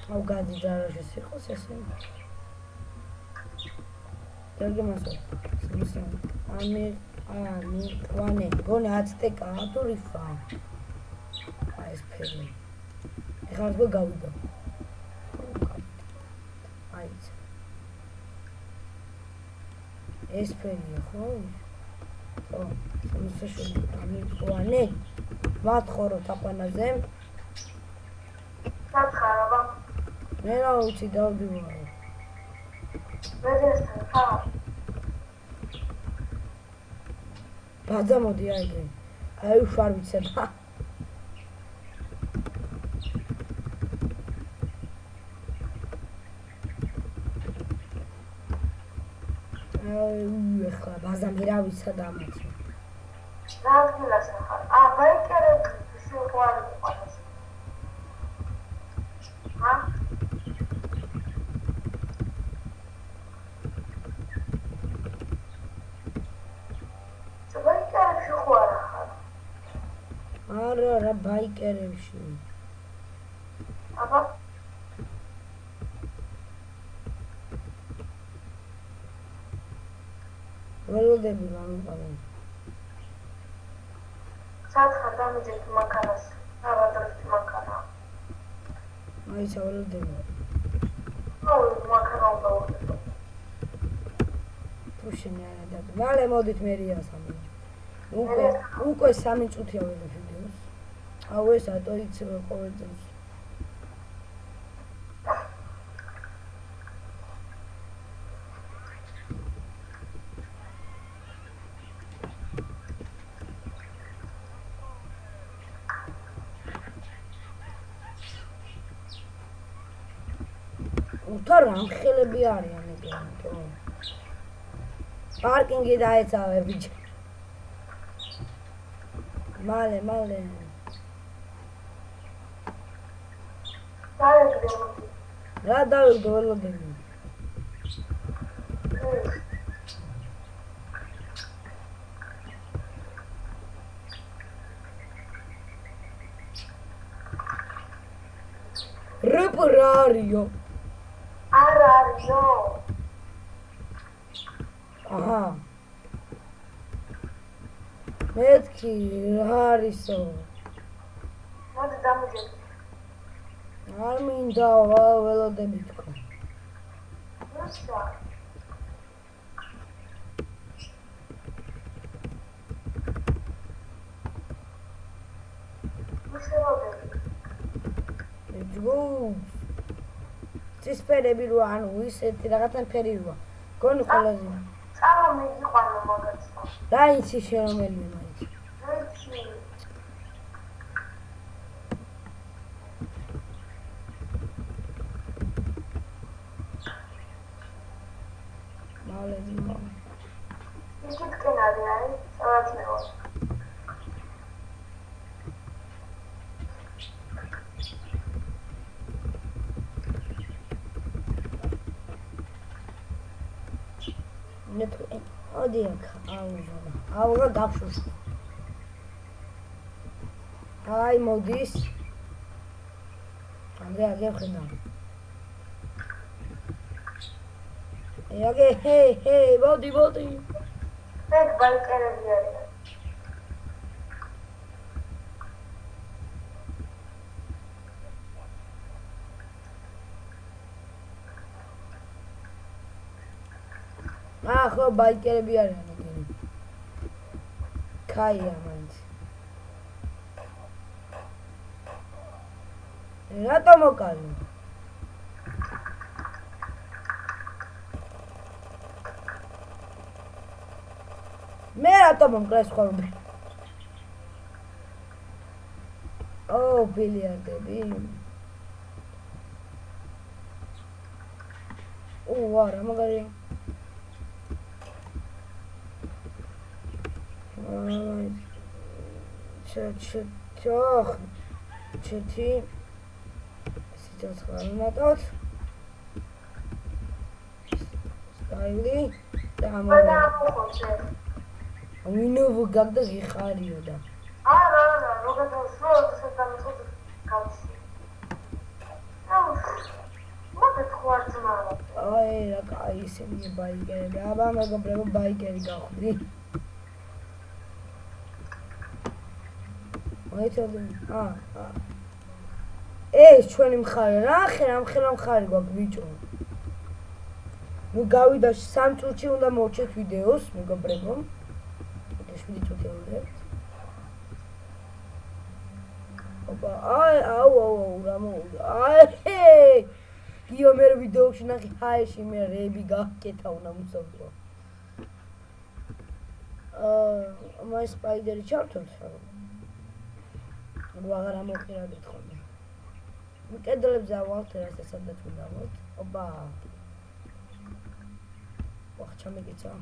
აუ გადი ჯარაშიც იყოს ესე. დაგემასო. ამირკვანე, გონი აცტეკაა თუ რიფაა? აი ეს ფერი. ეხლა როგორ გავიდო? აიც. ეს ფერია ხო? ხო, სამსაშენი ამირკვანე. მათხოვრო თაყვანაზე. საცხარობა. მე რა ვიცი დავდივარო. ვერესთან ხარ? ბაძა მოდი აიგე. აი უშвар ვიცება. აი ეხლა ბაზამ რა ვიცა და ამათი. რა ადგილას ხარ? ბაიკერები შეყვარი ყავს. ჰა? არა ბაიკერებში. აბა ველოდები გამიყავენ. სათხარ დამიჯეთ მანქანას. ავადრეთ მანქანა. მაიცა ველოდები. აუ მანქანა უნდა ვუხდეთ. თუშინი არა და მალე მოდით მერია სამი. უკვე 3 წუთია ვიღებ ვიდეოს. აუ ეს ატო იცება ყოველ წელს. უთარ ამხელები არიან ეგრეთო. პარკინგი დაეცავე ბიჭი. მალე რა დავიგდო ველოდები. რეპარარიო არა არისო. აჰა მეთქი რა არისო. მოდი დამიჯეთ. არ მინდა ველოდები თქო. რუსა. ჯგუ ცისფერები რო ანუ ისეთი რაღაცა ფერი როა. გონი ყველაზე. წავა მიგიყვანო მაგაცა. რა იცი შემომელია მაინც. ვიცი. მალე ძმა. ისიც კენარი არის, წავაცნევა. ოდი აქ აუღა გაფშუშ. აი მოდის. აგე ხედა. აგე ჰეი მოდი. ეგ ბაიკერები არიან. ხო ბაიკერები არიან ეგენი. კაია მაინც. რატო მოკალი? მე რატო მომკლეს ხოლმე? ო ბილიარდები. არა მაგარია. ჩეთი სიცოცხლე მოტოთ სტაილი და ამოხოცე ვინო გაგდა გიხარიო და არა როგორ შეიძლება სულ შესაძლოა გავში აი რა კაი ისინი ბაიკერები. აბა მეგობრებო ბაიკერი გავხდი. მოიწოდი. ეს ჩვენი მხარე რა ხელა მხარი გვაქვს ბიჭო. ნუ გავიდა 3 წუთში უნდა მოვჩეთ ვიდეოს მეგობრებო. 7 წუთი ვიღებთ. ოპა აუ რა მოვიდა. აი გიო მე ვიდეოში ნახე ჰაეში მე რეები გაკეთა უნდა მოსავდო. მაი სპაიდერი ჩავთვალ ხარ. ნუ აღარ ამოხირადეთ ხოლმე. კედლებზე ავალთ რასაც სადაც უნდა ავალთ. ოპა. ვახ ჩამეკიცა.